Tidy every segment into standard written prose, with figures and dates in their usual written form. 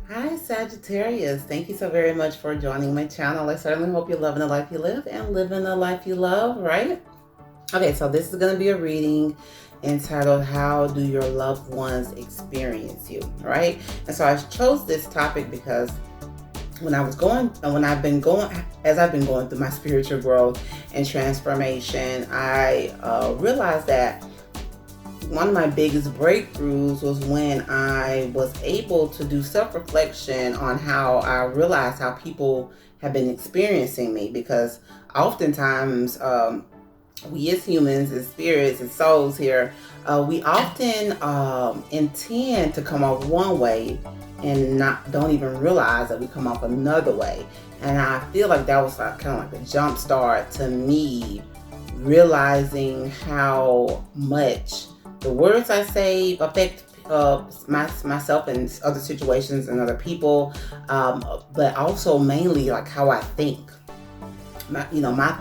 Hi, Sagittarius. Thank you so very much for joining my channel. I certainly hope you're loving the life you live and living the life you love, right? Okay, so this is going to be a reading entitled How Do Your Loved Ones Experience You, right? And so I chose this topic because as I've been going through my spiritual growth and transformation, I realized that one of my biggest breakthroughs was when I was able to do self-reflection on how I realized how people have been experiencing me, because oftentimes we as humans, as spirits, as souls here, we often intend to come off one way and don't even realize that we come off another way. And I feel like that was kind of like a jump start to me realizing how much the words I say affect myself in other situations and other people, but also mainly like how I think. My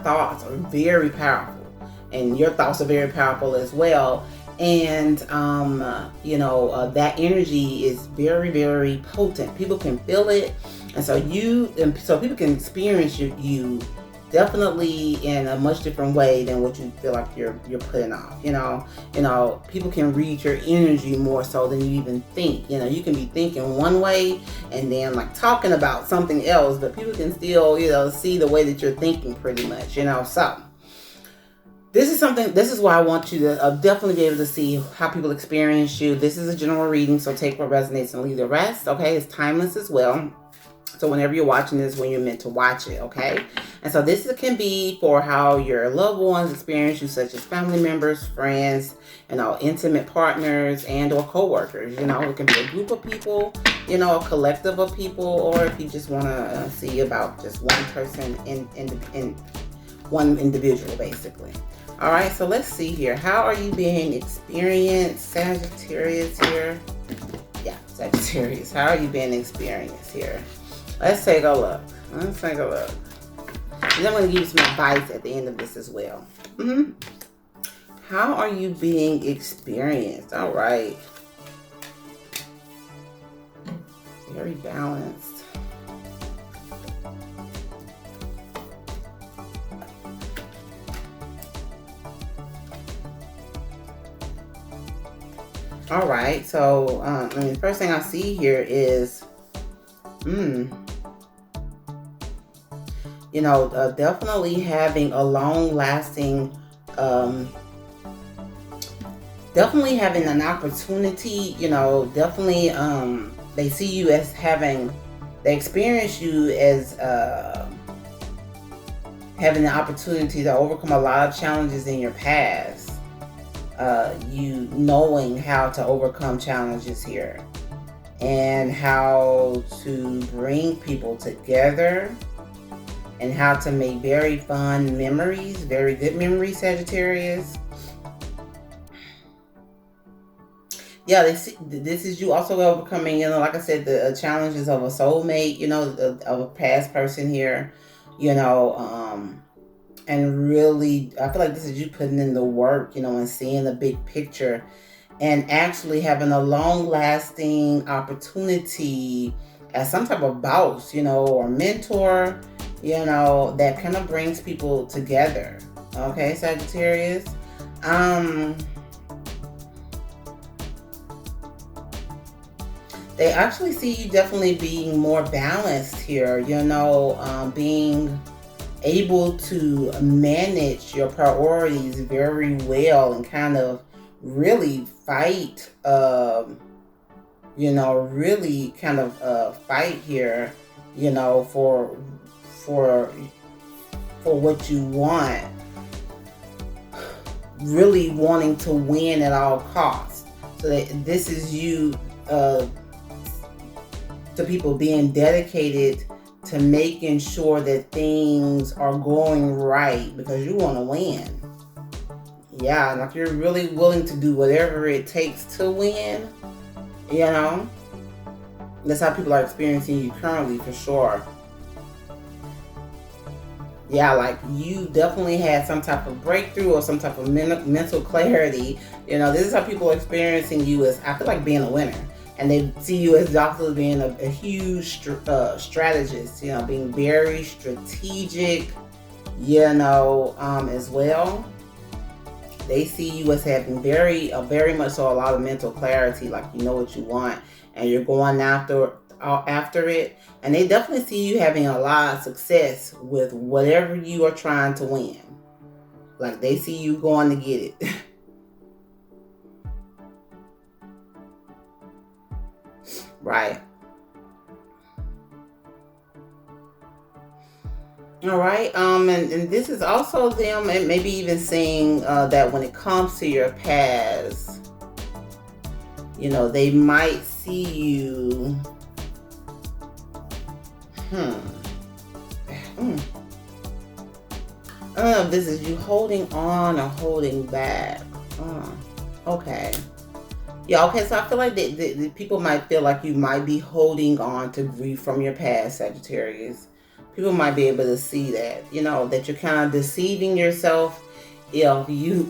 thoughts are very powerful, and your thoughts are very powerful as well. And that energy is very, very potent. People can feel it, and so people can experience you definitely in a much different way than what you feel like you're putting off. People can read your energy more so than you even think. You can be thinking one way and then like talking about something else, but people can still see the way that you're thinking pretty much. So this is why I want you to definitely be able to see how people experience you. This is a general reading, so take what resonates and leave the rest. Okay, it's timeless as well. So whenever you're watching this, when you're meant to watch it, okay? And so this can be for how your loved ones experience you, such as family members, friends, intimate partners, and or co-workers. It can be a group of people, a collective of people, or if you just want to see about just one person in one individual, basically. All right, so let's see here. How are you being experienced, Sagittarius here? Yeah, Sagittarius. How are you being experienced here? Let's take a look. And I'm going to give you some advice at the end of this as well. How are you being experienced? All right. Very balanced. All right. So, the first thing I see here is, definitely having a long-lasting, definitely having an opportunity, definitely they see you as they experience you as having the opportunity to overcome a lot of challenges in your past. You knowing how to overcome challenges here and how to bring people together and how to make very fun memories, very good memories, Sagittarius. Yeah, this is you also overcoming, like I said, the challenges of a soulmate, of a past person here, and really, I feel like this is you putting in the work, and seeing the big picture and actually having a long-lasting opportunity as some type of boss, or mentor, that kind of brings people together. Okay, Sagittarius. They actually see you definitely being more balanced here, being able to manage your priorities very well and kind of really fight, really kind of fight here, for what you want, really wanting to win at all costs. So that this is you, to people being dedicated to making sure that things are going right because you want to win. Yeah, like you're really willing to do whatever it takes to win, That's how people are experiencing you currently, for sure. Yeah, like you definitely had some type of breakthrough or some type of mental clarity. This is how people are experiencing you, as I feel like being a winner. And they see you as also being a huge strategist, you know, being very strategic, you know, as well. They see you as having very much so a lot of mental clarity, like you know what you want and you're going after it. And they definitely see you having a lot of success with whatever you are trying to win. Like they see you going to get it. Right. All right. And this is also them, and maybe even seeing that when it comes to your past, you know, they might see you. I don't know if this is you holding on or holding back. Okay. Yeah, okay, so I feel like the people might feel like you might be holding on to grief from your past, Sagittarius. People might be able to see that, you know, that you're kind of deceiving yourself. If you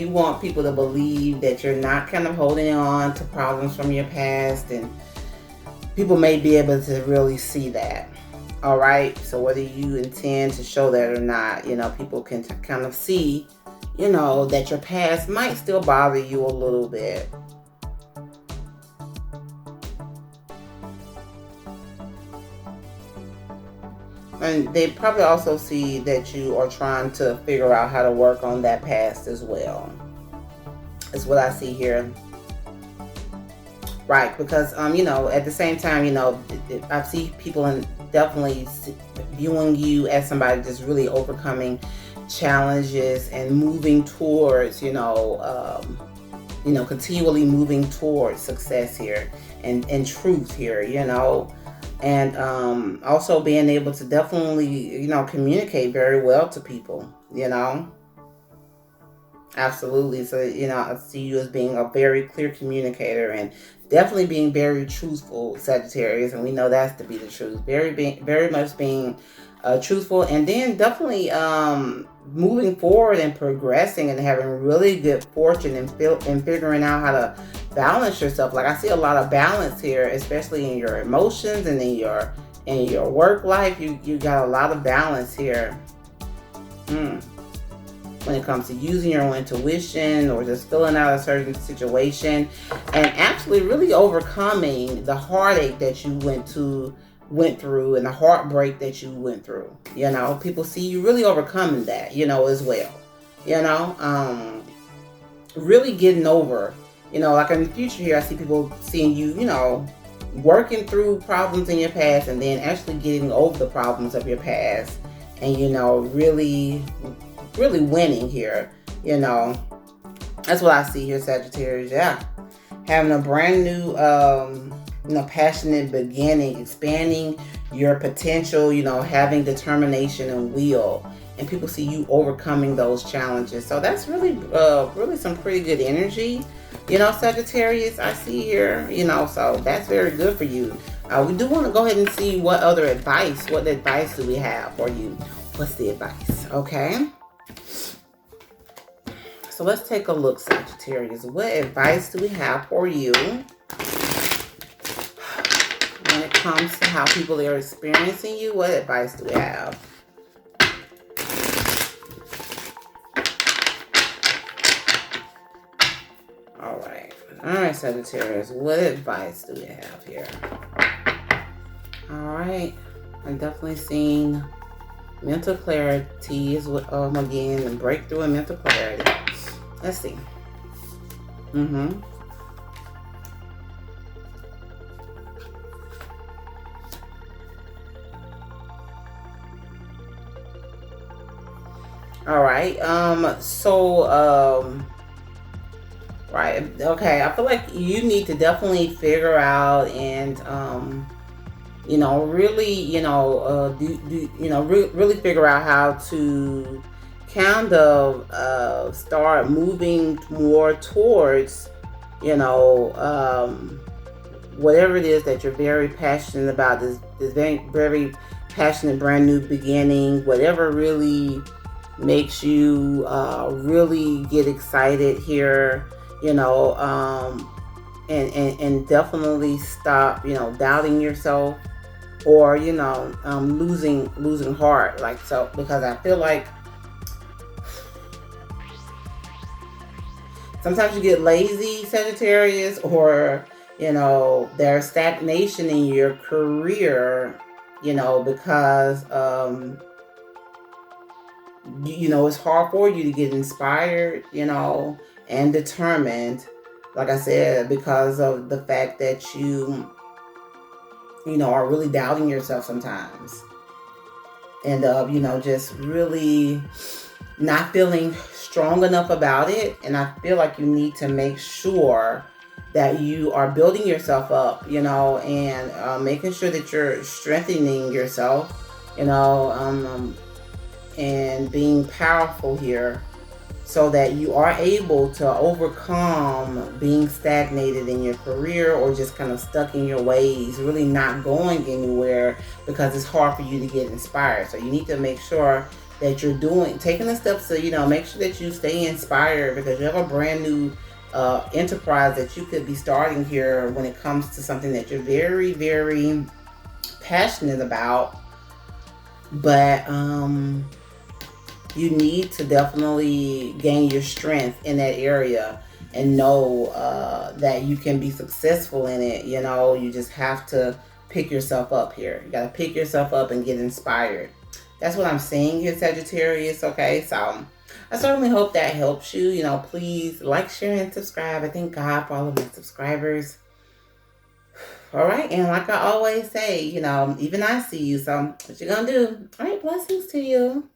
want people to believe that you're not kind of holding on to problems from your past, and people may be able to really see that. All right, so whether you intend to show that or not, you know, people can kind of see, you know, that your past might still bother you a little bit. And they probably also see that you are trying to figure out how to work on that past as well. That's what I see here. Right, because, you know, at the same time, you know, I see people definitely viewing you as somebody just really overcoming challenges and moving towards, continually moving towards success here and truth here, you know. And also being able to definitely, you know, communicate very well to people, you know. Absolutely. So, you know, I see you as being a very clear communicator and definitely being very truthful, Sagittarius. And we know that's to be the truth. Very much being truthful, and then definitely moving forward and progressing and having really good fortune and figuring out how to balance yourself. Like I see a lot of balance here, especially in your emotions and in your work life. You got a lot of balance here. When it comes to using your own intuition or just filling out a certain situation and actually really overcoming the heartache that you went through and the heartbreak that you went through. You know, people see you really overcoming that, you know, as well. You know, really getting over, you know, like in the future here, I see people seeing you, you know, working through problems in your past and then actually getting over the problems of your past and, you know, really winning here, you know. That's what I see here, Sagittarius. Yeah, having a brand new passionate beginning, expanding your potential, you know, having determination and will, and people see you overcoming those challenges. So that's really some pretty good energy, you know, Sagittarius, I see here, you know, so that's very good for you. We do want to go ahead and see what advice do we have for you. What's the advice? Okay. So let's take a look, Sagittarius. What advice do we have for you when it comes to how people are experiencing you? What advice do we have? All right, Sagittarius. What advice do we have here? All right, I'm definitely seeing mental clarity is what again, and breakthrough in mental clarity. Let's see. All right. Right. Okay. I feel like you need to definitely figure out and you know, really, you know, really figure out how to kind of start moving more towards, you know, whatever it is that you're very passionate about, this very, very passionate brand new beginning, whatever really makes you really get excited here, you know, and definitely stop, doubting yourself, or losing heart, like, so, because I feel like sometimes you get lazy, Sagittarius, or there's stagnation in your career, because it's hard for you to get inspired, and determined, like I said, because of the fact that are really doubting yourself sometimes. And, just really not feeling strong enough about it. And I feel like you need to make sure that you are building yourself up, and making sure that you're strengthening yourself, and being powerful here, so that you are able to overcome being stagnated in your career, or just kind of stuck in your ways, really not going anywhere, because it's hard for you to get inspired. So you need to make sure that you're taking the steps to, make sure that you stay inspired, because you have a brand new enterprise that you could be starting here, when it comes to something that you're very, very passionate about. But you need to definitely gain your strength in that area, and know that you can be successful in it. You just have to pick yourself up here. You got to pick yourself up and get inspired. That's what I'm saying here, Sagittarius. Okay, so I certainly hope that helps you. Please like, share, and subscribe. I thank God for all of my subscribers. All right, and like I always say, even I see you. So what you gonna do? All right, blessings to you.